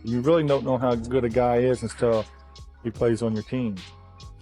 You really don't know how good a guy is until he plays on your team.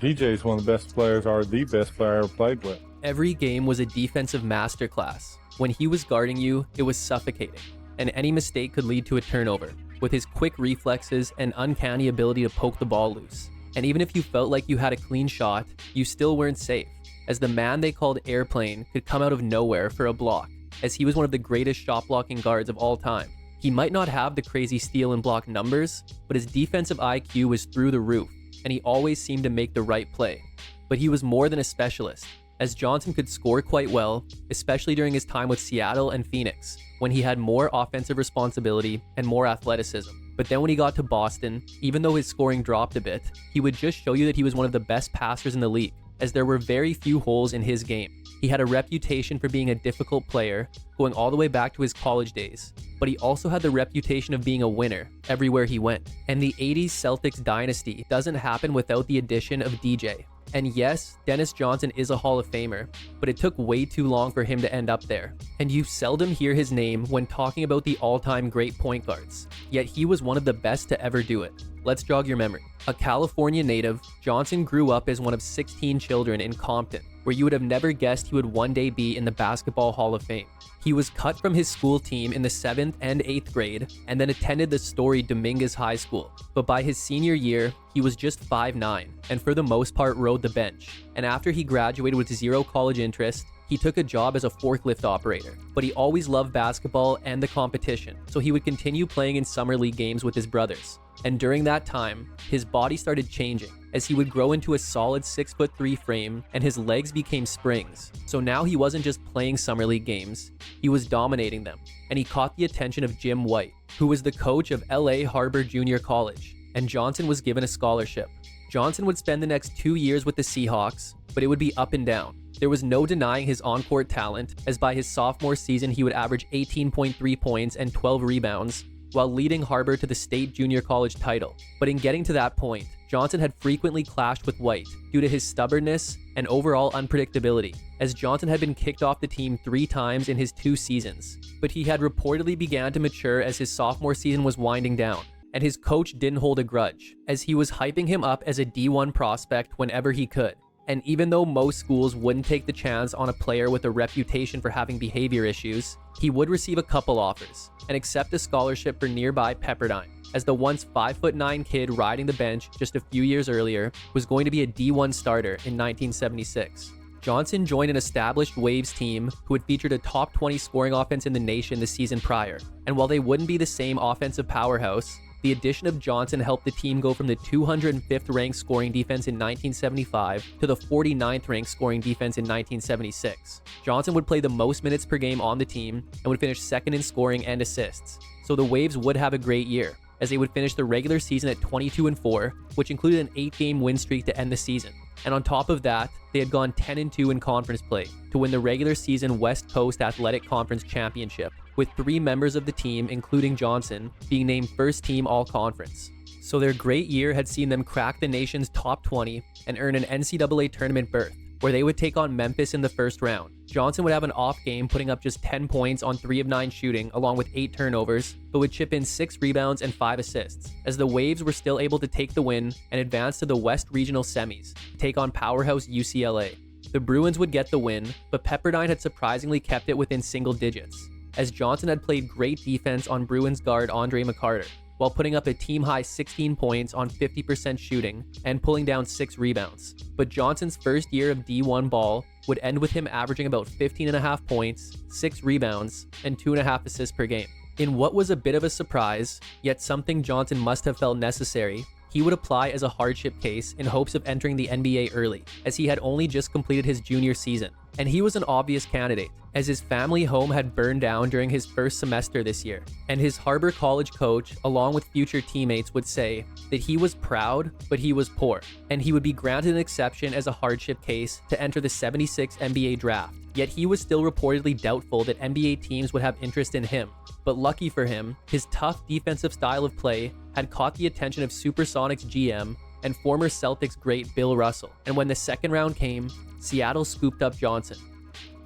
DJ is one of the best players, or the best player I ever played with. Every game was a defensive masterclass. When he was guarding you, it was suffocating, and any mistake could lead to a turnover, with his quick reflexes and uncanny ability to poke the ball loose. And even if you felt like you had a clean shot, you still weren't safe, as the man they called Airplane could come out of nowhere for a block, as he was one of the greatest shot blocking guards of all time. He might not have the crazy steal and block numbers, but his defensive IQ was through the roof, and he always seemed to make the right play. But he was more than a specialist, as Johnson could score quite well, especially during his time with Seattle and Phoenix, when he had more offensive responsibility and more athleticism. But then when he got to Boston, even though his scoring dropped a bit, he would just show you that he was one of the best passers in the league, as there were very few holes in his game. He had a reputation for being a difficult player, going all the way back to his college days, but he also had the reputation of being a winner everywhere he went. And the 80s Celtics Dynasty doesn't happen without the addition of DJ. And yes, Dennis Johnson is a Hall of Famer, but it took way too long for him to end up there. And you seldom hear his name when talking about the all-time great point guards, yet he was one of the best to ever do it. Let's jog your memory. A California native, Johnson grew up as one of 16 children in Compton, where you would have never guessed he would one day be in the Basketball Hall of Fame. He was cut from his school team in the 7th and 8th grade and then attended the storied Dominguez High School. But by his senior year, he was just 5'9" and for the most part rode the bench. And after he graduated with zero college interest, he took a job as a forklift operator. But he always loved basketball and the competition, so he would continue playing in summer league games with his brothers. And during that time, his body started changing as he would grow into a solid 6'3" frame and his legs became springs. So now he wasn't just playing summer league games, he was dominating them. And he caught the attention of Jim White, who was the coach of LA Harbor Junior College, and Johnson was given a scholarship. Johnson would spend the next 2 years with the Seahawks, but it would be up and down. There was no denying his on-court talent, as by his sophomore season he would average 18.3 points and 12 rebounds, while leading Harbor to the state junior college title. But in getting to that point, Johnson had frequently clashed with White due to his stubbornness and overall unpredictability, as Johnson had been kicked off the team 3 times in his 2 seasons. But he had reportedly began to mature as his sophomore season was winding down, and his coach didn't hold a grudge, as he was hyping him up as a D1 prospect whenever he could. And even though most schools wouldn't take the chance on a player with a reputation for having behavior issues, he would receive a couple offers and accept a scholarship for nearby Pepperdine, as the once 5'9" kid riding the bench just a few years earlier was going to be a D1 starter in 1976. Johnson joined an established Waves team who had featured a top 20 scoring offense in the nation the season prior, and while they wouldn't be the same offensive powerhouse, the addition of Johnson helped the team go from the 205th ranked scoring defense in 1975 to the 49th ranked scoring defense in 1976. Johnson would play the most minutes per game on the team and would finish second in scoring and assists. So the Waves would have a great year, as they would finish the regular season at 22-4, which included an 8-game win streak to end the season. And on top of that, they had gone 10-2 in conference play to win the regular season West Coast Athletic Conference Championship, with 3 members of the team, including Johnson, being named first team all-conference. So their great year had seen them crack the nation's top 20 and earn an NCAA tournament berth, where they would take on Memphis in the first round. Johnson would have an off game, putting up just 10 points on 3 of 9 shooting, along with 8 turnovers, but would chip in 6 rebounds and 5 assists, as the Waves were still able to take the win and advance to the West Regional Semis, to take on powerhouse UCLA. The Bruins would get the win, but Pepperdine had surprisingly kept it within single digits, as Johnson had played great defense on Bruins guard Andre McCarter, while putting up a team-high 16 points on 50% shooting and pulling down 6 rebounds. But Johnson's first year of D1 ball would end with him averaging about 15.5 points, 6 rebounds, and 2.5 assists per game. In what was a bit of a surprise, yet something Johnson must have felt necessary, he would apply as a hardship case in hopes of entering the NBA early, as he had only just completed his junior season. And he was an obvious candidate, as his family home had burned down during his first semester this year. And his Harbor College coach, along with future teammates, would say that he was proud, but he was poor, and he would be granted an exception as a hardship case to enter the '76 NBA draft. Yet he was still reportedly doubtful that NBA teams would have interest in him. But lucky for him, his tough defensive style of play had caught the attention of Supersonics GM and former Celtics great Bill Russell. And when the second round came, Seattle scooped up Johnson.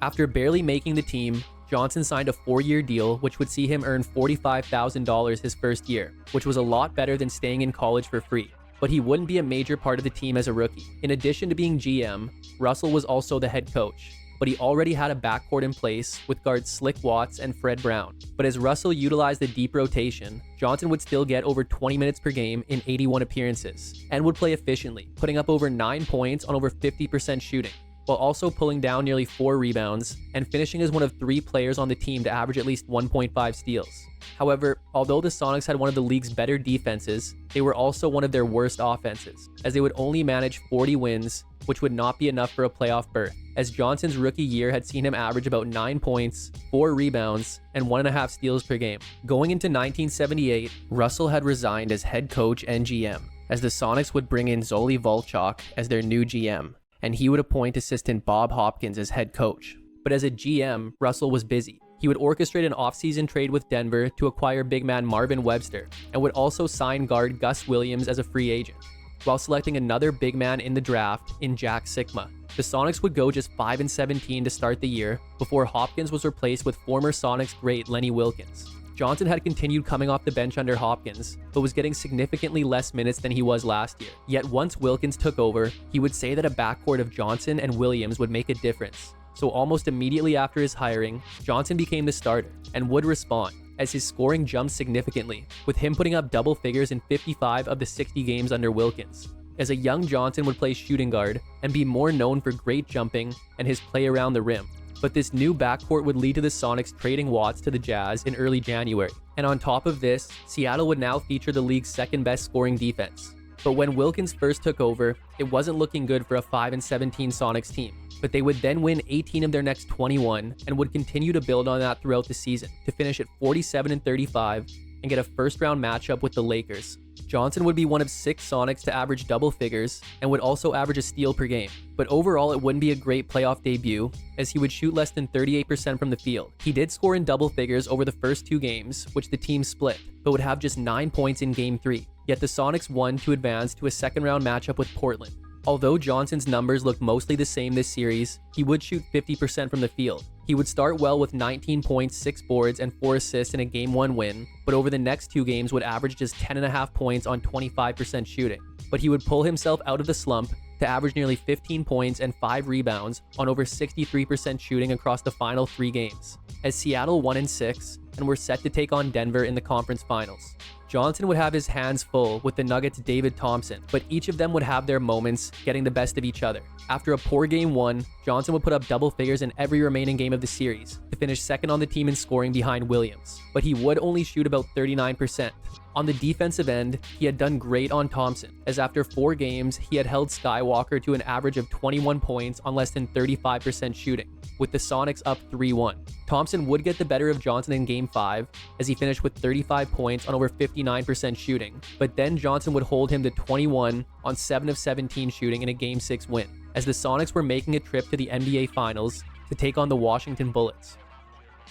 After barely making the team, Johnson signed a 4-year deal, which would see him earn $45,000 his first year, which was a lot better than staying in college for free. But he wouldn't be a major part of the team as a rookie. In addition to being GM, Russell was also the head coach, but he already had a backcourt in place with guards Slick Watts and Fred Brown. But as Russell utilized the deep rotation, Johnson would still get over 20 minutes per game in 81 appearances, and would play efficiently, putting up over 9 points on over 50% shooting, while also pulling down nearly 4 rebounds and finishing as one of 3 players on the team to average at least 1.5 steals. However, although the Sonics had one of the league's better defenses, they were also one of their worst offenses, as they would only manage 40 wins, which would not be enough for a playoff berth, as Johnson's rookie year had seen him average about 9 points, 4 rebounds, and 1.5 steals per game. Going into 1978, Russell had resigned as head coach and GM, as the Sonics would bring in Zoli Volchok as their new GM, and he would appoint assistant Bob Hopkins as head coach. But as a GM, Russell was busy. He would orchestrate an offseason trade with Denver to acquire big man Marvin Webster, and would also sign guard Gus Williams as a free agent, while selecting another big man in the draft in Jack Sikma. The Sonics would go just 5-17 to start the year, before Hopkins was replaced with former Sonics great Lenny WIlkens. Johnson had continued coming off the bench under Hopkins, but was getting significantly less minutes than he was last year. Yet once Wilkens took over, he would say that a backcourt of Johnson and Williams would make a difference. So almost immediately after his hiring, Johnson became the starter and would respond, as his scoring jumped significantly, with him putting up double figures in 55 of the 60 games under Wilkens. As a young Johnson would play shooting guard and be more known for great jumping and his play around the rim. But this new backcourt would lead to the Sonics trading Watts to the Jazz in early January. And on top of this, Seattle would now feature the league's second best scoring defense. But when Wilkens first took over, it wasn't looking good for a 5-17 Sonics team. But they would then win 18 of their next 21 and would continue to build on that throughout the season to finish at 47-35 and get a first-round matchup with the Lakers. Johnson would be one of 6 Sonics to average double figures and would also average a steal per game. But overall, it wouldn't be a great playoff debut, as he would shoot less than 38% from the field. He did score in double figures over the first 2 games, which the team split, but would have just 9 points in Game 3. Yet the Sonics won to advance to a second-round matchup with Portland. Although Johnson's numbers looked mostly the same this series, he would shoot 50% from the field. He would start well with 19 points, 6 boards, and 4 assists in a Game 1 win, but over the next 2 games would average just 10.5 points on 25% shooting. But he would pull himself out of the slump to average nearly 15 points and 5 rebounds on over 63% shooting across the final 3 games, as Seattle won in 6 and were set to take on Denver in the conference finals. Johnson would have his hands full with the Nuggets' David Thompson, but each of them would have their moments getting the best of each other. After a poor Game 1, Johnson would put up double figures in every remaining game of the series to finish second on the team in scoring behind Williams, but he would only shoot about 39%. On the defensive end, he had done great on Thompson, as after 4 games, he had held Skywalker to an average of 21 points on less than 35% shooting, with the Sonics up 3-1. Thompson would get the better of Johnson in Game 5, as he finished with 35 points on over 59% shooting, but then Johnson would hold him to 21 on 7 of 17 shooting in a Game 6 win, as the Sonics were making a trip to the NBA Finals to take on the Washington Bullets.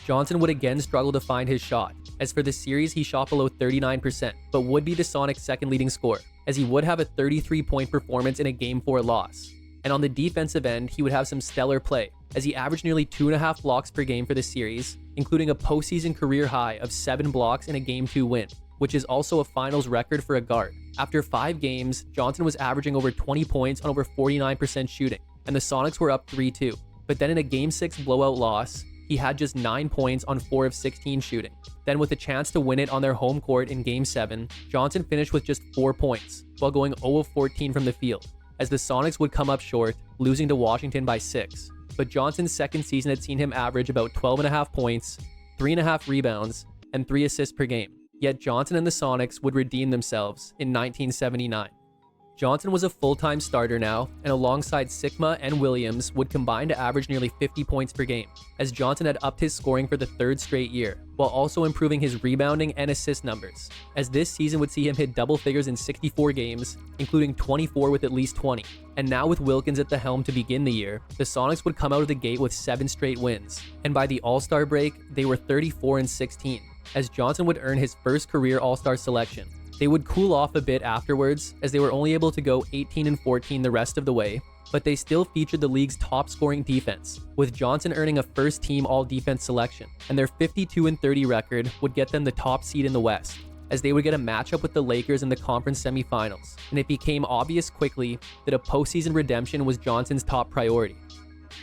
Johnson would again struggle to find his shot, as for the series he shot below 39%, but would be the Sonics' second leading scorer, as he would have a 33-point performance in a Game 4 loss. And on the defensive end, he would have some stellar play, as he averaged nearly 2.5 blocks per game for the series, including a postseason career high of 7 blocks in a Game 2 win, which is also a finals record for a guard. After 5 games, Johnson was averaging over 20 points on over 49% shooting, and the Sonics were up 3-2. But then in a Game 6 blowout loss, he had just 9 points on 4 of 16 shooting. Then with a chance to win it on their home court in Game 7, Johnson finished with just 4 points, while going 0 of 14 from the field, as the Sonics would come up short, losing to Washington by 6. But Johnson's second season had seen him average about 12.5 points, 3.5 rebounds, and 3 assists per game. Yet Johnson and the Sonics would redeem themselves in 1979. Johnson was a full-time starter now, and alongside Sikma and Williams would combine to average nearly 50 points per game, as Johnson had upped his scoring for the 3rd straight year, while also improving his rebounding and assist numbers, as this season would see him hit double figures in 64 games, including 24 with at least 20. And now with Wilkens at the helm to begin the year, the Sonics would come out of the gate with 7 straight wins, and by the All-Star break, they were 34-16, as Johnson would earn his first career All-Star selection. They would cool off a bit afterwards, as they were only able to go 18-14 the rest of the way, but they still featured the league's top scoring defense, with Johnson earning a first-team all-defense selection, and their 52-30 record would get them the top seed in the West, as they would get a matchup with the Lakers in the conference semifinals, and it became obvious quickly that a postseason redemption was Johnson's top priority.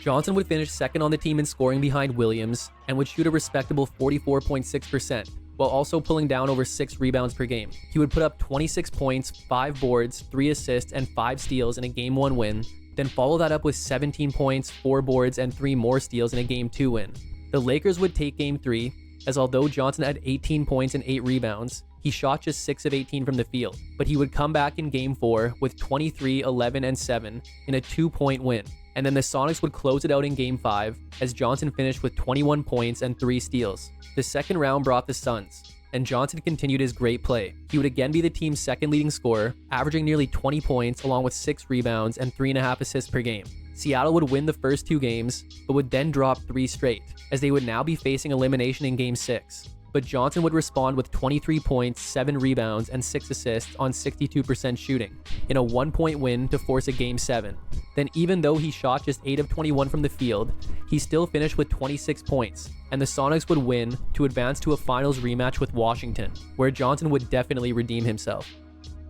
Johnson would finish second on the team in scoring behind Williams, and would shoot a respectable 44.6%, while also pulling down over 6 rebounds per game. He would put up 26 points, 5 boards, 3 assists, and 5 steals in a Game 1 win, then follow that up with 17 points, 4 boards, and 3 more steals in a Game 2 win. The Lakers would take Game 3, as although Johnson had 18 points and 8 rebounds, he shot just 6 of 18 from the field, but he would come back in Game 4 with 23, 11, and 7 in a 2-point win. And then the Sonics would close it out in Game 5, as Johnson finished with 21 points and 3 steals. The second round brought the Suns, and Johnson continued his great play. He would again be the team's second leading scorer, averaging nearly 20 points along with 6 rebounds and 3.5 assists per game. Seattle would win the first 2 games, but would then drop 3 straight, as they would now be facing elimination in Game 6. But Johnson would respond with 23 points, 7 rebounds, and 6 assists on 62% shooting in a 1-point win to force a Game 7. Then even though he shot just 8 of 21 from the field, he still finished with 26 points, and the Sonics would win to advance to a finals rematch with Washington, where Johnson would definitely redeem himself.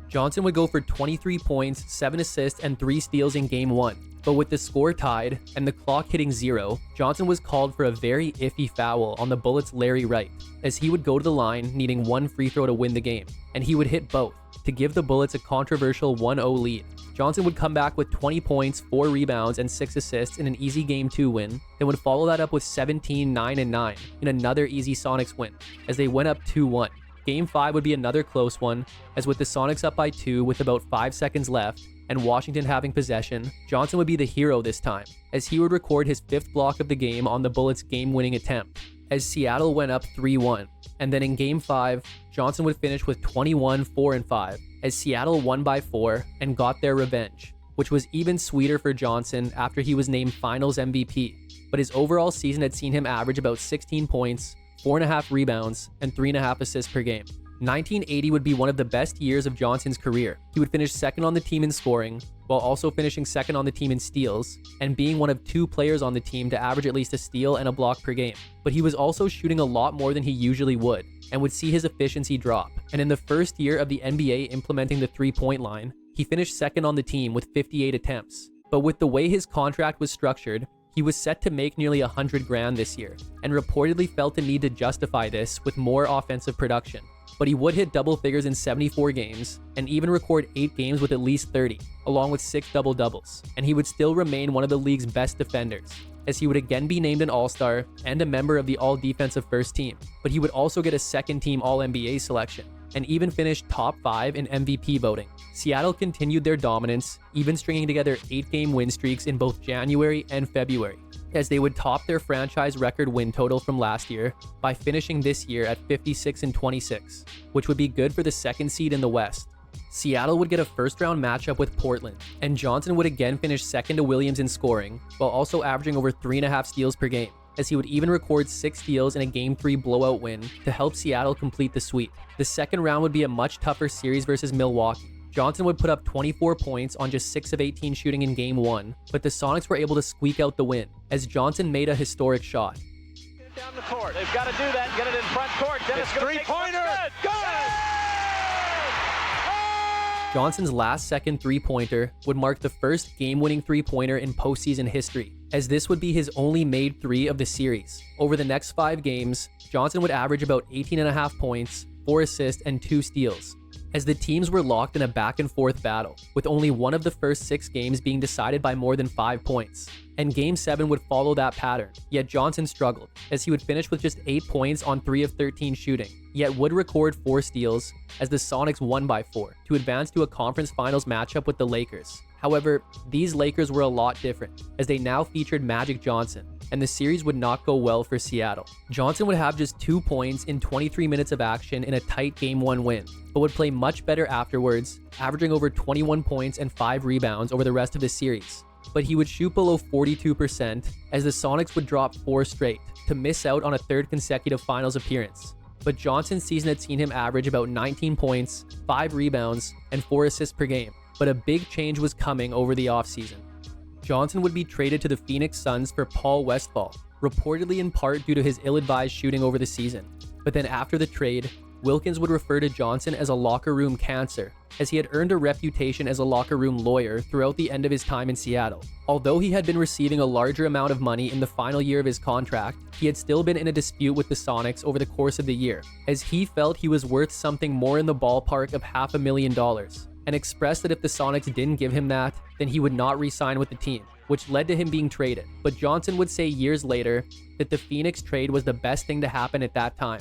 Johnson would go for 23 points, 7 assists, and 3 steals in Game 1. But with the score tied and the clock hitting 0, Johnson was called for a very iffy foul on the Bullets' Larry Wright, as he would go to the line needing 1 free throw to win the game, and he would hit both to give the Bullets a controversial 1-0 lead. Johnson would come back with 20 points, 4 rebounds, and 6 assists in an easy Game 2 win, then would follow that up with 17, 9, and 9 in another easy Sonics win, as they went up 2-1. Game 5 would be another close one, as with the Sonics up by 2 with about 5 seconds left, and Washington having possession, Johnson would be the hero this time, as he would record his 5th block of the game on the Bullets' game-winning attempt, as Seattle went up 3-1. And then in Game 5, Johnson would finish with 21, 4, and 5, as Seattle won by 4 and got their revenge, which was even sweeter for Johnson after he was named Finals MVP. But his overall season had seen him average about 16 points, 4.5 rebounds, and 3.5 assists per game. 1980 would be one of the best years of Johnson's career. He would finish second on the team in scoring, while also finishing second on the team in steals, and being one of 2 players on the team to average at least a steal and a block per game. But he was also shooting a lot more than he usually would, and would see his efficiency drop. And in the first year of the NBA implementing the 3-point line, he finished second on the team with 58 attempts. But with the way his contract was structured, he was set to make nearly $100,000 this year, and reportedly felt the need to justify this with more offensive production. But he would hit double figures in 74 games, and even record 8 games with at least 30, along with 6 double-doubles, and he would still remain one of the league's best defenders, as he would again be named an All-Star and a member of the All-Defensive First Team, but he would also get a second-team All-NBA selection, and even finish top 5 in MVP voting. Seattle continued their dominance, even stringing together 8-game win streaks in both January and February, as they would top their franchise record win total from last year by finishing this year at 56-26, which would be good for the second seed in the West. Seattle would get a first-round matchup with Portland, and Johnson would again finish second to Williams in scoring, while also averaging over 3.5 steals per game, as he would even record 6 steals in a Game 3 blowout win to help Seattle complete the sweep. The second round would be a much tougher series versus Milwaukee. Johnson would put up 24 points on just 6 of 18 shooting in Game 1, but the Sonics were able to squeak out the win, as Johnson made a historic shot. Down the court. They've got to do that and get it in front court. Dennis it's three-pointer. Good! Johnson's last-second three-pointer would mark the first game-winning three-pointer in postseason history, as this would be his only made 3 of the series. Over the next 5 games, Johnson would average about 18.5 points, 4 assists, and 2 steals, as the teams were locked in a back-and-forth battle, with only one of the first 6 games being decided by more than 5 points. And Game 7 would follow that pattern, yet Johnson struggled, as he would finish with just 8 points on 3 of 13 shooting, yet would record 4 steals, as the Sonics won by 4, to advance to a conference finals matchup with the Lakers. However, these Lakers were a lot different, as they now featured Magic Johnson, and the series would not go well for Seattle. Johnson would have just 2 points in 23 minutes of action in a tight Game 1 win, but would play much better afterwards, averaging over 21 points and 5 rebounds over the rest of the series. But he would shoot below 42%, as the Sonics would drop 4 straight, to miss out on a 3rd consecutive finals appearance. But Johnson's season had seen him average about 19 points, 5 rebounds, and 4 assists per game. But a big change was coming over the offseason. Johnson would be traded to the Phoenix Suns for Paul Westphal, reportedly in part due to his ill-advised shooting over the season. But then after the trade, WIlkens would refer to Johnson as a locker room cancer, as he had earned a reputation as a locker room lawyer throughout the end of his time in Seattle. Although he had been receiving a larger amount of money in the final year of his contract, he had still been in a dispute with the Sonics over the course of the year, as he felt he was worth something more in the ballpark of $500,000, and expressed that if the Sonics didn't give him that, then he would not re-sign with the team, which led to him being traded. But Johnson would say years later that the Phoenix trade was the best thing to happen at that time.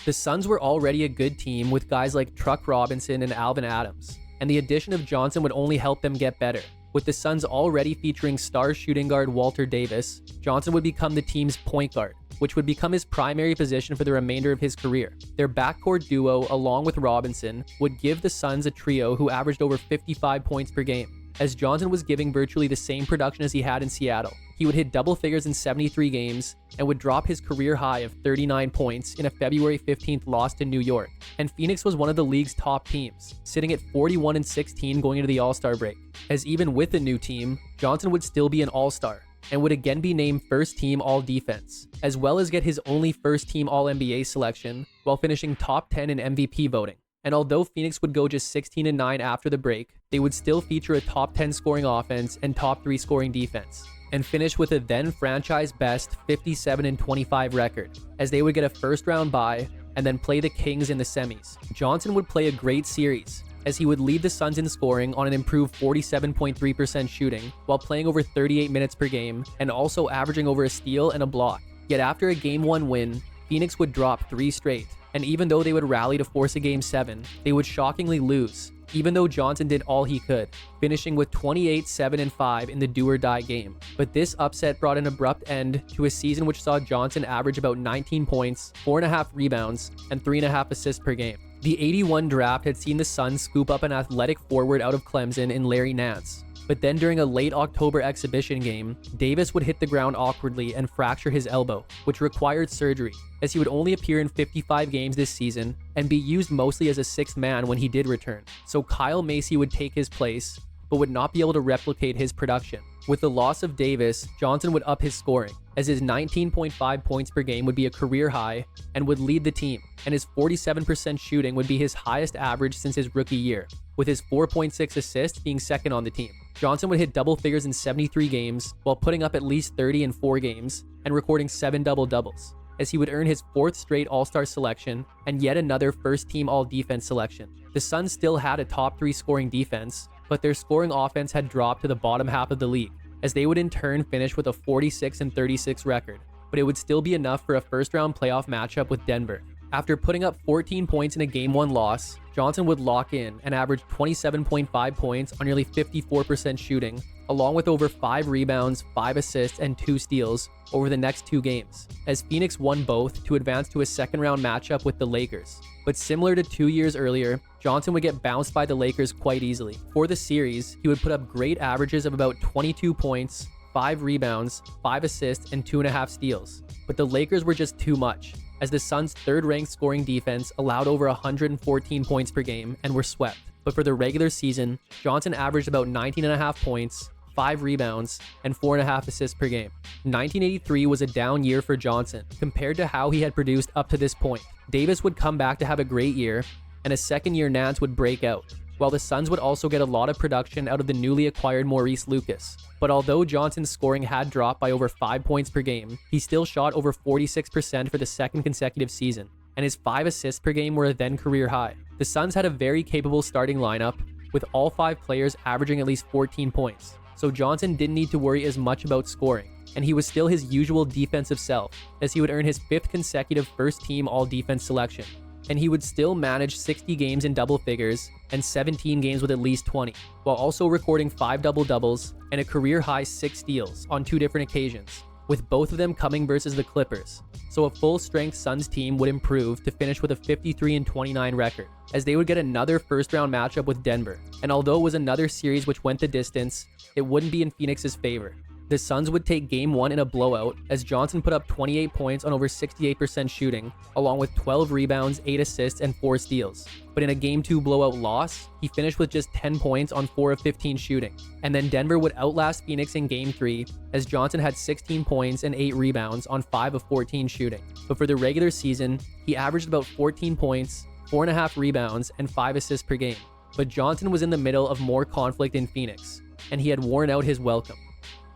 The Suns were already a good team with guys like Truck Robinson and Alvin Adams, and the addition of Johnson would only help them get better. With the Suns already featuring star shooting guard Walter Davis, Johnson would become the team's point guard, which would become his primary position for the remainder of his career. Their backcourt duo, along with Robinson, would give the Suns a trio who averaged over 55 points per game, as Johnson was giving virtually the same production as he had in Seattle. He would hit double figures in 73 games and would drop his career high of 39 points in a February 15th loss to New York. And Phoenix was one of the league's top teams, sitting at 41-16 going into the All-Star break. As even with a new team, Johnson would still be an All-Star and would again be named First Team All-Defense, as well as get his only First Team All-NBA selection while finishing top 10 in MVP voting. And although Phoenix would go just 16-9 after the break, they would still feature a top 10 scoring offense and top 3 scoring defense, and finish with a then franchise best 57-25 record, as they would get a first round bye and then play the Kings in the semis. Johnson would play a great series, as he would lead the Suns in scoring on an improved 47.3% shooting while playing over 38 minutes per game and also averaging over a steal and a block. Yet after a Game 1 win, Phoenix would drop 3 straight, and even though they would rally to force a Game 7, they would shockingly lose, even though Johnson did all he could, finishing with 28-7-5 in the do-or-die game. But this upset brought an abrupt end to a season which saw Johnson average about 19 points, 4.5 rebounds, and 3.5 assists per game. The 81 draft had seen the Suns scoop up an athletic forward out of Clemson in Larry Nance. But then during a late October exhibition game, Davis would hit the ground awkwardly and fracture his elbow, which required surgery, as he would only appear in 55 games this season and be used mostly as a sixth man when he did return. So Kyle Macy would take his place, but would not be able to replicate his production. With the loss of Davis, Johnson would up his scoring, as his 19.5 points per game would be a career high and would lead the team, and his 47% shooting would be his highest average since his rookie year, with his 4.6 assists being second on the team. Johnson would hit double figures in 73 games while putting up at least 30 in 4 games and recording 7 double-doubles, as he would earn his 4th straight All-Star selection and yet another first-team All-Defense selection. The Suns still had a top 3 scoring defense, but their scoring offense had dropped to the bottom half of the league, as they would in turn finish with a 46-36 record, but it would still be enough for a first-round playoff matchup with Denver. After putting up 14 points in a Game 1 loss, Johnson would lock in and average 27.5 points on nearly 54% shooting, along with over 5 rebounds, 5 assists, and 2 steals over the next 2 games, as Phoenix won both to advance to a second-round matchup with the Lakers. But similar to 2 years earlier, Johnson would get bounced by the Lakers quite easily. For the series, he would put up great averages of about 22 points, 5 rebounds, 5 assists, and 2.5 steals. But the Lakers were just too much, as the Suns' third-ranked scoring defense allowed over 114 points per game and were swept. But for the regular season, Johnson averaged about 19.5 points, 5 rebounds, and 4.5 assists per game. 1983 was a down year for Johnson compared to how he had produced up to this point. Davis would come back to have a great year, and a second-year Nance would break out, while the Suns would also get a lot of production out of the newly acquired Maurice Lucas. But although Johnson's scoring had dropped by over 5 points per game, he still shot over 46% for the second consecutive season, and his 5 assists per game were a then career high. The Suns had a very capable starting lineup, with all 5 players averaging at least 14 points, so Johnson didn't need to worry as much about scoring, and he was still his usual defensive self, as he would earn his 5th consecutive first-team All-Defense selection. And he would still manage 60 games in double figures and 17 games with at least 20, while also recording 5 double-doubles and a career-high 6 steals on 2 different occasions, with both of them coming versus the Clippers. So a full-strength Suns team would improve to finish with a 53-29 record, as they would get another first-round matchup with Denver. And although it was another series which went the distance, it wouldn't be in Phoenix's favor, The Suns would take Game 1 in a blowout as Johnson put up 28 points on over 68% shooting, along with 12 rebounds, 8 assists, and 4 steals. But in a Game 2 blowout loss, he finished with just 10 points on 4 of 15 shooting. And then Denver would outlast Phoenix in Game 3 as Johnson had 16 points and 8 rebounds on 5 of 14 shooting. But for the regular season, he averaged about 14 points, 4.5 rebounds, and 5 assists per game. But Johnson was in the middle of more conflict in Phoenix, and he had worn out his welcome.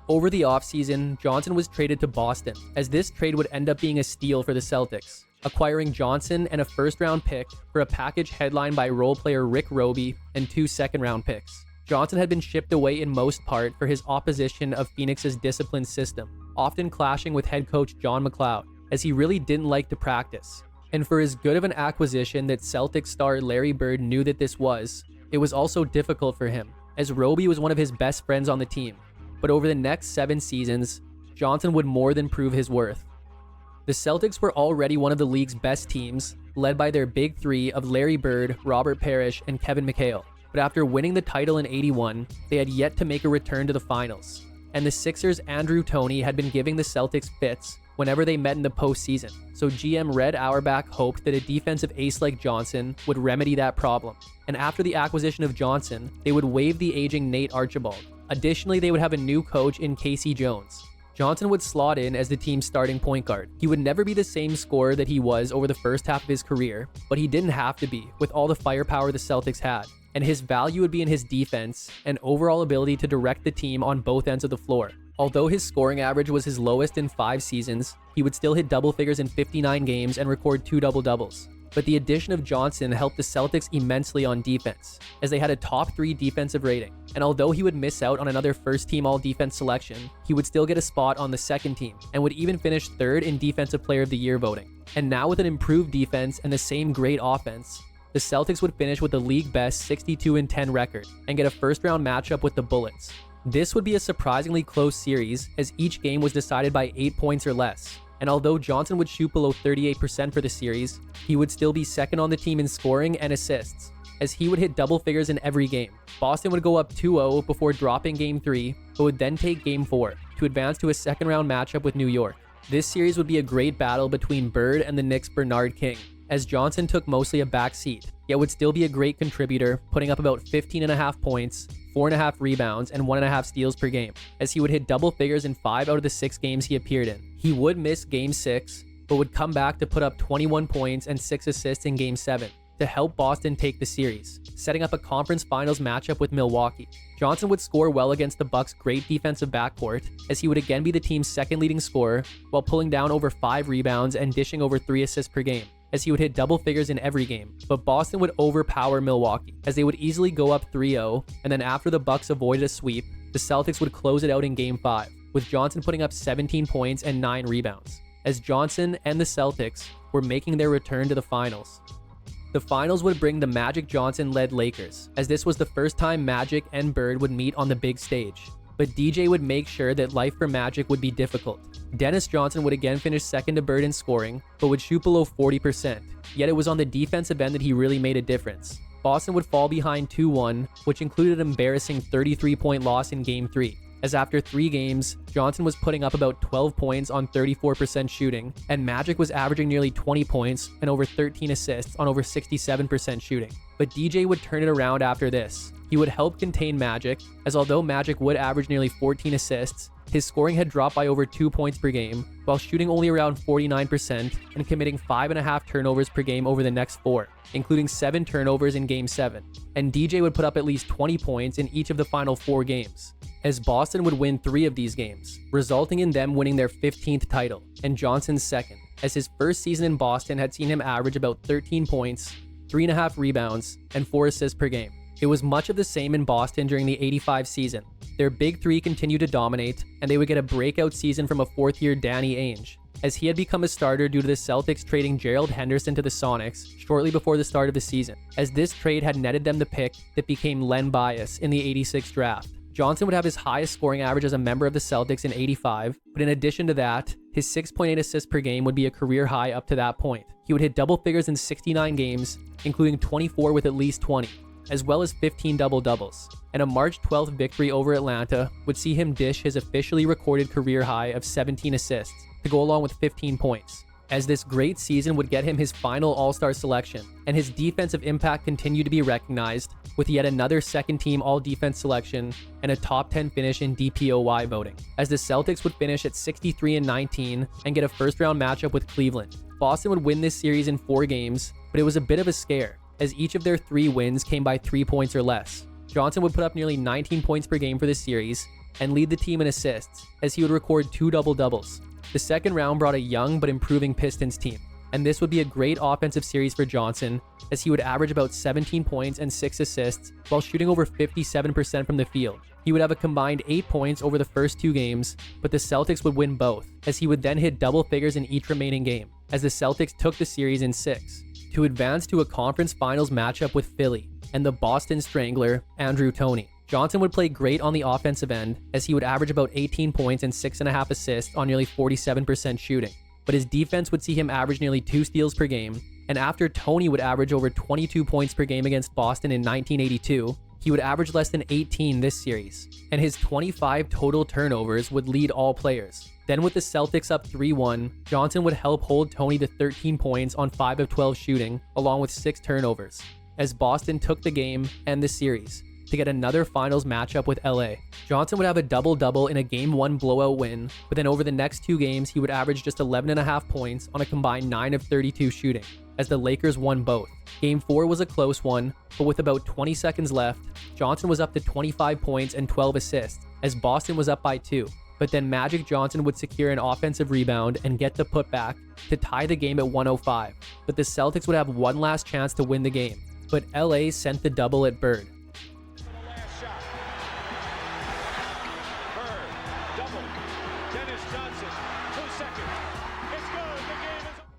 Over the offseason, Johnson was traded to Boston, as this trade would end up being a steal for the Celtics, acquiring Johnson and a first-round pick for a package headlined by role player Rick Roby and 2 second-round picks. Johnson had been shipped away in most part for his opposition of Phoenix's discipline system, often clashing with head coach John McLeod, as he really didn't like to practice. And for as good of an acquisition that Celtics star Larry Bird knew that this was, it was also difficult for him, as Roby was one of his best friends on the team. But over the next 7 seasons, Johnson would more than prove his worth. The Celtics were already one of the league's best teams, led by their big three of Larry Bird, Robert Parish, and Kevin McHale. But after winning the title in '81, they had yet to make a return to the finals. And the Sixers' Andrew Toney had been giving the Celtics fits whenever they met in the postseason, so GM Red Auerbach hoped that a defensive ace like Johnson would remedy that problem. And after the acquisition of Johnson, they would waive the aging Nate Archibald. Additionally, they would have a new coach in Casey Jones. Johnson would slot in as the team's starting point guard. He would never be the same scorer that he was over the first half of his career, but he didn't have to be with all the firepower the Celtics had. And his value would be in his defense and overall ability to direct the team on both ends of the floor. Although his scoring average was his lowest in 5 seasons, he would still hit double figures in 59 games and record 2 double-doubles. But the addition of Johnson helped the Celtics immensely on defense, as they had a top 3 defensive rating. And although he would miss out on another first-team all-defense selection, he would still get a spot on the second team, and would even finish 3rd in Defensive Player of the Year voting. And now with an improved defense and the same great offense, the Celtics would finish with the league-best 62-10 record, and get a first-round matchup with the Bullets. This would be a surprisingly close series, as each game was decided by 8 points or less. And although Johnson would shoot below 38% for the series, he would still be second on the team in scoring and assists, as he would hit double figures in every game. Boston would go up 2-0 before dropping Game 3, but would then take Game 4 to advance to a second-round matchup with New York. This series would be a great battle between Bird and the Knicks' Bernard King, as Johnson took mostly a back seat, yet would still be a great contributor, putting up about 15.5 points, 4.5 rebounds, and 1.5 steals per game, as he would hit double figures in 5 out of the 6 games he appeared in. He would miss Game 6, but would come back to put up 21 points and 6 assists in Game 7 to help Boston take the series, setting up a conference finals matchup with Milwaukee. Johnson would score well against the Bucks' great defensive backcourt, as he would again be the team's second leading scorer, while pulling down over 5 rebounds and dishing over 3 assists per game, as he would hit double figures in every game. But Boston would overpower Milwaukee, as they would easily go up 3-0, and then after the Bucks avoided a sweep, the Celtics would close it out in Game 5, with Johnson putting up 17 points and 9 rebounds, as Johnson and the Celtics were making their return to the finals. The finals would bring the Magic Johnson-led Lakers, as this was the first time Magic and Bird would meet on the big stage. But DJ would make sure that life for Magic would be difficult. Dennis Johnson would again finish second to Bird in scoring, but would shoot below 40%, yet it was on the defensive end that he really made a difference. Boston would fall behind 2-1, which included an embarrassing 33-point loss in Game 3, as after 3 games, Johnson was putting up about 12 points on 34% shooting, and Magic was averaging nearly 20 points and over 13 assists on over 67% shooting. But DJ would turn it around after this. He would help contain Magic, as although Magic would average nearly 14 assists, his scoring had dropped by over 2 points per game, while shooting only around 49% and committing 5.5 turnovers per game over the next 4, including 7 turnovers in Game 7. And DJ would put up at least 20 points in each of the final 4 games, as Boston would win 3 of these games, resulting in them winning their 15th title, and Johnson's second, as his first season in Boston had seen him average about 13 points, 3.5 rebounds, and 4 assists per game. It was much of the same in Boston during the '85 season. Their big three continued to dominate, and they would get a breakout season from a 4th-year Danny Ainge, as he had become a starter due to the Celtics trading Gerald Henderson to the Sonics shortly before the start of the season, as this trade had netted them the pick that became Len Bias in the '86 draft. Johnson would have his highest scoring average as a member of the Celtics in '85, but in addition to that, his 6.8 assists per game would be a career high up to that point. He would hit double figures in 69 games, including 24 with at least 20. as well as 15 double-doubles. And a March 12th victory over Atlanta would see him dish his officially recorded career high of 17 assists to go along with 15 points, as this great season would get him his final All-Star selection, and his defensive impact continued to be recognized with yet another second-team All-Defense selection and a top 10 finish in DPOY voting, as the Celtics would finish at 63-19 and get a first-round matchup with Cleveland. Boston would win this series in 4 games, but it was a bit of a scare, as each of their 3 wins came by 3 points or less. Johnson would put up nearly 19 points per game for this series and lead the team in assists, as he would record 2 double-doubles. The second round brought a young but improving Pistons team, and this would be a great offensive series for Johnson, as he would average about 17 points and 6 assists while shooting over 57% from the field. He would have a combined 8 points over the first 2 games, but the Celtics would win both, as he would then hit double figures in each remaining game, as the Celtics took the series in 6, to advance to a conference finals matchup with Philly and the Boston Strangler, Andrew Toney. Johnson would play great on the offensive end, as he would average about 18 points and 6.5 assists on nearly 47% shooting. But his defense would see him average nearly 2 steals per game, and after Toney would average over 22 points per game against Boston in 1982, he would average less than 18 this series, and his 25 total turnovers would lead all players. Then with the Celtics up 3-1, Johnson would help hold Toney to 13 points on 5 of 12 shooting, along with 6 turnovers, as Boston took the game and the series to get another finals matchup with LA. Johnson would have a double-double in a Game 1 blowout win, but then over the next 2 games, he would average just 11.5 points on a combined 9 of 32 shooting, as the Lakers won both. Game 4 was a close one, but with about 20 seconds left, Johnson was up to 25 points and 12 assists, as Boston was up by 2. But then Magic Johnson would secure an offensive rebound and get the putback to tie the game at 105. But the Celtics would have one last chance to win the game, but LA sent the double at Bird.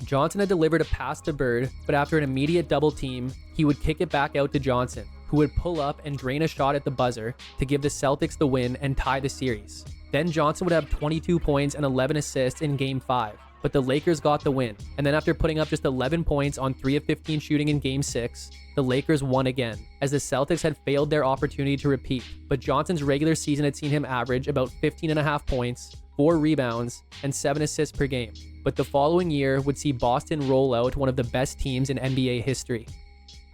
Johnson had delivered a pass to Bird, but after an immediate double team, he would kick it back out to Johnson, who would pull up and drain a shot at the buzzer to give the Celtics the win and tie the series. Then Johnson would have 22 points and 11 assists in Game 5, but the Lakers got the win. And then after putting up just 11 points on 3 of 15 shooting in Game 6, the Lakers won again, as the Celtics had failed their opportunity to repeat. But Johnson's regular season had seen him average about 15.5 points, 4 rebounds, and 7 assists per game. But the following year would see Boston roll out one of the best teams in NBA history.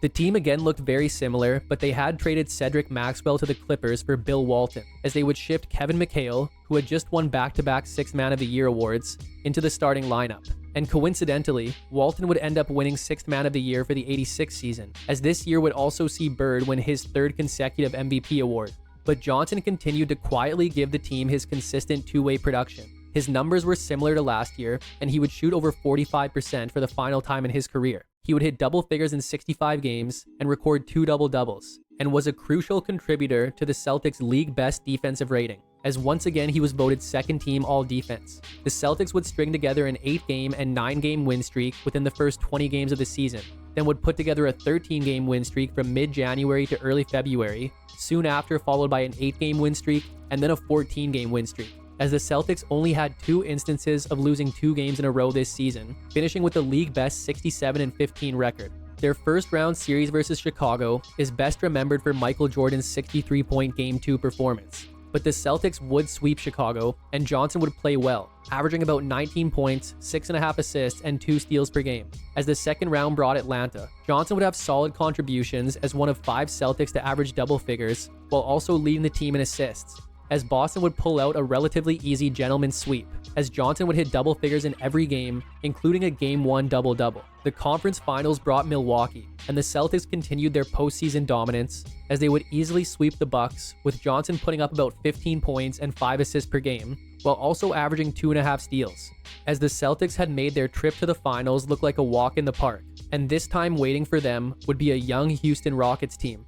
The team again looked very similar, but they had traded Cedric Maxwell to the Clippers for Bill Walton, as they would shift Kevin McHale, who had just won back-to-back 6th Man of the Year awards, into the starting lineup. And coincidentally, Walton would end up winning 6th Man of the Year for the '86 season, as this year would also see Bird win his 3rd consecutive MVP award. But Johnson continued to quietly give the team his consistent two-way production. His numbers were similar to last year, and he would shoot over 45% for the final time in his career. He would hit double figures in 65 games and record 2 double-doubles, and was a crucial contributor to the Celtics' league best defensive rating, as once again he was voted second team all-defense. The Celtics would string together an 8-game and 9-game win streak within the first 20 games of the season, then would put together a 13-game win streak from mid-January to early February, soon after followed by an 8-game win streak, and then a 14-game win streak, as the Celtics only had 2 instances of losing 2 games in a row this season, finishing with the league best 67-15 record. Their first round series versus Chicago is best remembered for Michael Jordan's 63-point Game 2 performance. But the Celtics would sweep Chicago, and Johnson would play well, averaging about 19 points, 6.5 assists, and 2 steals per game. As the second round brought Atlanta, Johnson would have solid contributions as one of 5 Celtics to average double figures, while also leading the team in assists, as Boston would pull out a relatively easy gentleman's sweep, as Johnson would hit double figures in every game, including a Game 1 double-double. The conference finals brought Milwaukee, and the Celtics continued their postseason dominance, as they would easily sweep the Bucks, with Johnson putting up about 15 points and 5 assists per game, while also averaging 2.5 steals, as the Celtics had made their trip to the finals look like a walk in the park, and this time waiting for them would be a young Houston Rockets team.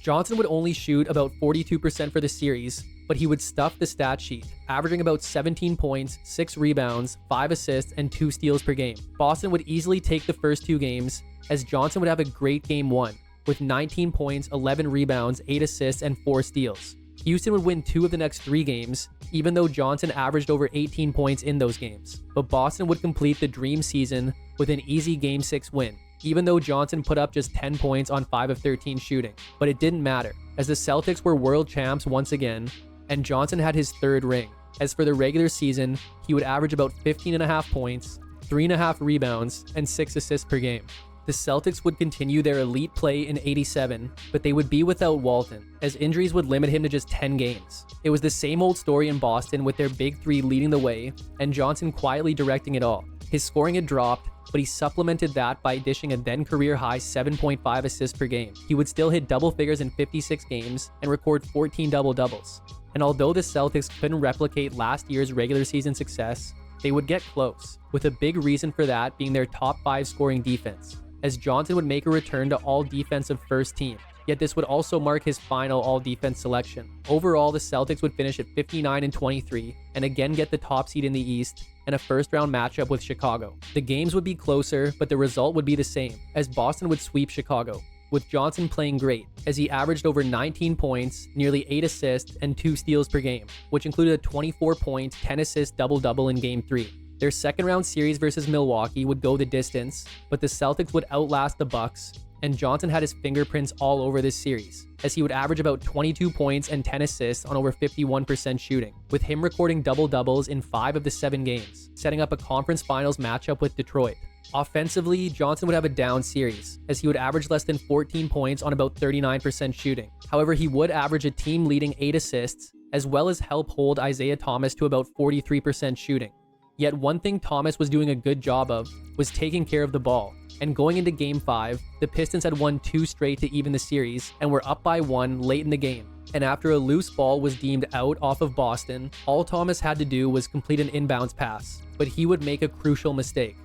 Johnson would only shoot about 42% for the series, but he would stuff the stat sheet, averaging about 17 points, 6 rebounds, 5 assists, and 2 steals per game. Boston would easily take the first 2 games, as Johnson would have a great Game 1, with 19 points, 11 rebounds, 8 assists, and 4 steals. Houston would win 2 of the next 3 games, even though Johnson averaged over 18 points in those games. But Boston would complete the dream season with an easy Game 6 win, even though Johnson put up just 10 points on 5 of 13 shooting. But it didn't matter, as the Celtics were world champs once again, and Johnson had his third ring. As for the regular season, he would average about 15.5 points, 3.5 rebounds, and 6 assists per game. The Celtics would continue their elite play in '87, but they would be without Walton, as injuries would limit him to just 10 games. It was the same old story in Boston, with their big three leading the way, and Johnson quietly directing it all. His scoring had dropped, but he supplemented that by dishing a then career-high 7.5 assists per game. He would still hit double figures in 56 games and record 14 double-doubles. And although the Celtics couldn't replicate last year's regular season success, they would get close, with a big reason for that being their top 5 scoring defense, as Johnson would make a return to all-defensive first team. Yet this would also mark his final all-defense selection. Overall, the Celtics would finish at 59-23 and again get the top seed in the East and a first-round matchup with Chicago. The games would be closer, but the result would be the same, as Boston would sweep Chicago, with Johnson playing great, as he averaged over 19 points, nearly 8 assists, and 2 steals per game, which included a 24-point, 10-assist double-double in Game 3. Their second-round series versus Milwaukee would go the distance, but the Celtics would outlast the Bucks, and Johnson had his fingerprints all over this series, as he would average about 22 points and 10 assists on over 51% shooting, with him recording double-doubles in 5 of the 7 games, setting up a conference finals matchup with Detroit. Offensively, Johnson would have a down series, as he would average less than 14 points on about 39% shooting. However, he would average a team-leading 8 assists, as well as help hold Isaiah Thomas to about 43% shooting. Yet one thing Thomas was doing a good job of was taking care of the ball, and going into Game 5, the Pistons had won 2 straight to even the series and were up by 1 late in the game. And after a loose ball was deemed out off of Boston, all Thomas had to do was complete an inbounds pass, but he would make a crucial mistake.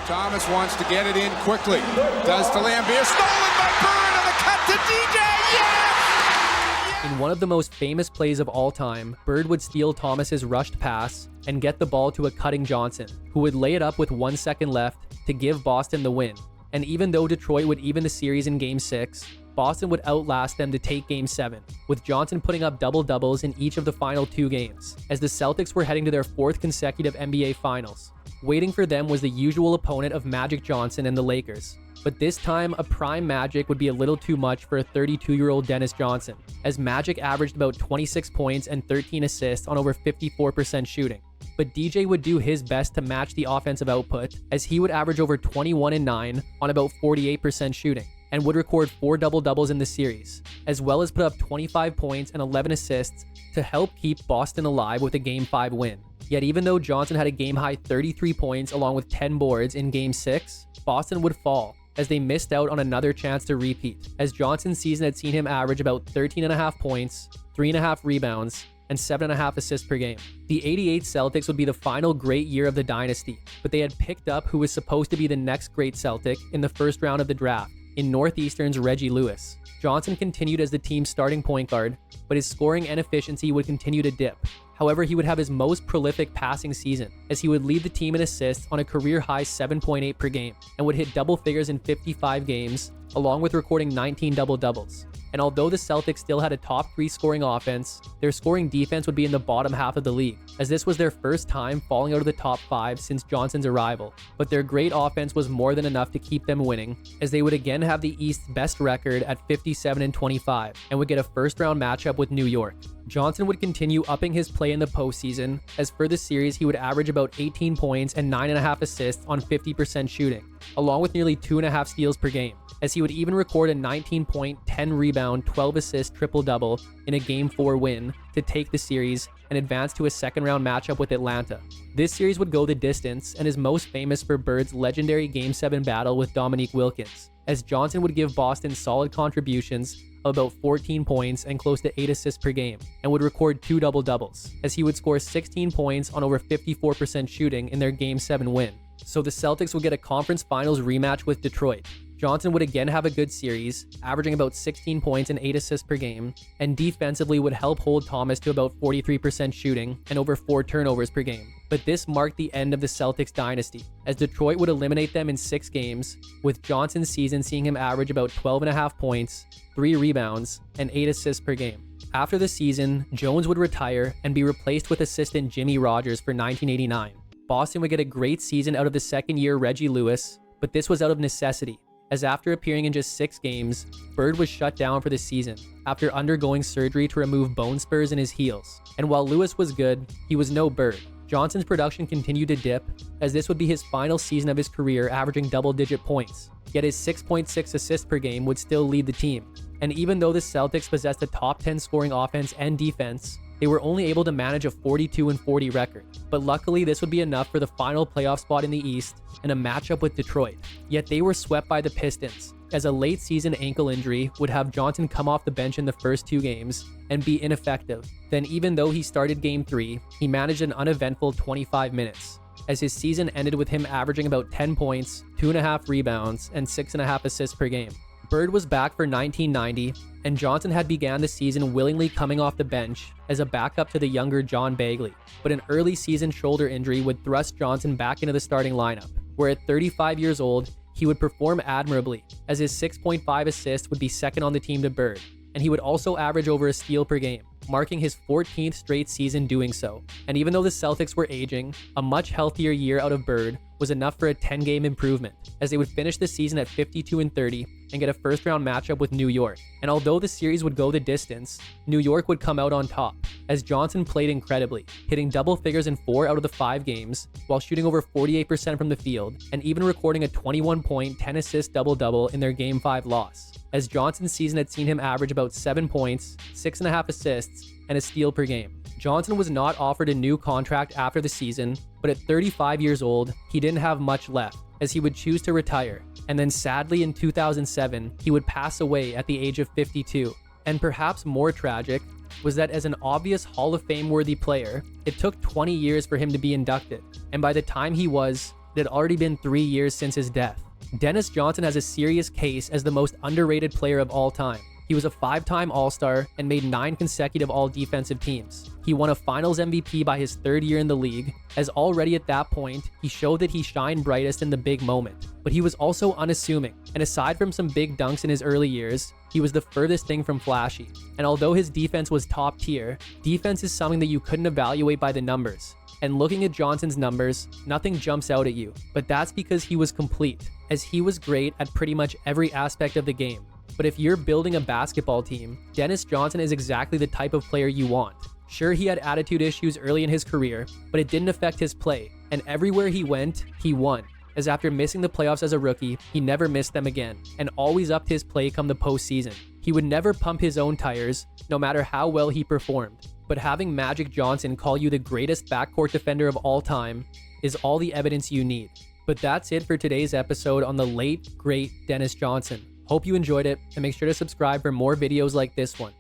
Thomas wants to get it in quickly. Does to Lambier. Stolen by Bird on the cut to DJ. Yes! In one of the most famous plays of all time, Bird would steal Thomas's rushed pass and get the ball to a cutting Johnson, who would lay it up with 1 second left to give Boston the win. And even though Detroit would even the series in Game 6, Boston would outlast them to take Game 7, with Johnson putting up double-doubles in each of the final 2 games, as the Celtics were heading to their 4th consecutive NBA Finals. Waiting for them was the usual opponent of Magic Johnson and the Lakers, but this time a prime Magic would be a little too much for a 32-year-old Dennis Johnson, as Magic averaged about 26 points and 13 assists on over 54% shooting. But DJ would do his best to match the offensive output, as he would average over 21 and 9 on about 48% shooting, and would record 4 double-doubles in the series, as well as put up 25 points and 11 assists to help keep Boston alive with a Game 5 win. Yet even though Johnson had a game-high 33 points along with 10 boards in Game 6, Boston would fall, as they missed out on another chance to repeat, as Johnson's season had seen him average about 13.5 points, 3.5 rebounds, and 7.5 assists per game. The '88 Celtics would be the final great year of the dynasty, but they had picked up who was supposed to be the next great Celtic in the first round of the draft, in Northeastern's Reggie Lewis. Johnson continued as the team's starting point guard, but his scoring and efficiency would continue to dip. However, he would have his most prolific passing season, as he would lead the team in assists on a career-high 7.8 per game, and would hit double figures in 55 games, along with recording 19 double-doubles. And although the Celtics still had a top 3 scoring offense, their scoring defense would be in the bottom half of the league, as this was their first time falling out of the top 5 since Johnson's arrival. But their great offense was more than enough to keep them winning, as they would again have the East's best record at 57-25, and would get a first-round matchup with New York. Johnson would continue upping his play in the postseason, as for the series he would average about 18 points and 9.5 assists on 50% shooting, along with nearly 2.5 steals per game, as he would even record a 19-point, 10-rebound, 12-assist triple-double in a Game 4 win to take the series and advance to a second-round matchup with Atlanta. This series would go the distance and is most famous for Bird's legendary Game 7 battle with Lenny WIlkens, as Johnson would give Boston solid contributions of about 14 points and close to 8 assists per game, and would record 2 double-doubles, as he would score 16 points on over 54% shooting in their Game 7 win. So the Celtics would get a conference finals rematch with Detroit. Johnson would again have a good series, averaging about 16 points and 8 assists per game, and defensively would help hold Thomas to about 43% shooting and over 4 turnovers per game. But this marked the end of the Celtics dynasty, as Detroit would eliminate them in 6 games, with Johnson's season seeing him average about 12.5 points, 3 rebounds, and 8 assists per game. After the season, Jones would retire and be replaced with assistant Jimmy Rogers for 1989. Boston would get a great season out of the second-year Reggie Lewis, but this was out of necessity, as after appearing in just 6 games, Bird was shut down for the season after undergoing surgery to remove bone spurs in his heels. And while Lewis was good, he was no Bird. Johnson's production continued to dip, as this would be his final season of his career averaging double-digit points, yet his 6.6 assists per game would still lead the team. And even though the Celtics possessed a top 10 scoring offense and defense, they were only able to manage a 42-40 record. But luckily, this would be enough for the final playoff spot in the East and a matchup with Detroit. Yet they were swept by the Pistons, as a late season ankle injury would have Johnson come off the bench in the first 2 games and be ineffective. Then even though he started game 3, he managed an uneventful 25 minutes, as his season ended with him averaging about 10 points, 2.5 rebounds, and 6.5 assists per game. Bird was back for 1990, and Johnson had began the season willingly coming off the bench as a backup to the younger John Bagley, but an early season shoulder injury would thrust Johnson back into the starting lineup, where at 35 years old, he would perform admirably, as his 6.5 assists would be second on the team to Bird, and he would also average over a steal per game, marking his 14th straight season doing so. And even though the Celtics were aging, a much healthier year out of Bird was enough for a 10-game improvement, as they would finish the season at 52-30 and get a first-round matchup with New York. And although the series would go the distance, New York would come out on top, as Johnson played incredibly, hitting double figures in 4 out of the 5 games, while shooting over 48% from the field, and even recording a 21-point, 10-assist double-double in their Game 5 loss, as Johnson's season had seen him average about 7 points, 6.5 assists, and a steal per game. Johnson was not offered a new contract after the season, but at 35 years old, he didn't have much left, as he would choose to retire. And then sadly in 2007, he would pass away at the age of 52. And perhaps more tragic was that as an obvious Hall of Fame worthy player, it took 20 years for him to be inducted. And by the time he was, it had already been 3 years since his death. Dennis Johnson has a serious case as the most underrated player of all time. He was a 5-time All-Star and made 9 consecutive All-Defensive teams. He won a Finals MVP by his 3rd year in the league, as already at that point, he showed that he shined brightest in the big moment. But he was also unassuming, and aside from some big dunks in his early years, he was the furthest thing from flashy. And although his defense was top tier, defense is something that you couldn't evaluate by the numbers. And looking at Johnson's numbers, nothing jumps out at you. But that's because he was complete, as he was great at pretty much every aspect of the game. But if you're building a basketball team, Dennis Johnson is exactly the type of player you want. Sure, he had attitude issues early in his career, but it didn't affect his play, and everywhere he went, he won. As after missing the playoffs as a rookie, he never missed them again, and always upped his play come the postseason. He would never pump his own tires, no matter how well he performed. But having Magic Johnson call you the greatest backcourt defender of all time is all the evidence you need. But that's it for today's episode on the late, great Dennis Johnson. Hope you enjoyed it, and make sure to subscribe for more videos like this one.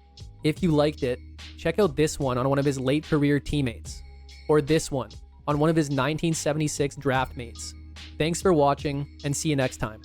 If you liked it, check out this one on one of his late career teammates, or this one on one of his 1976 draft mates. Thanks for watching, and see you next time.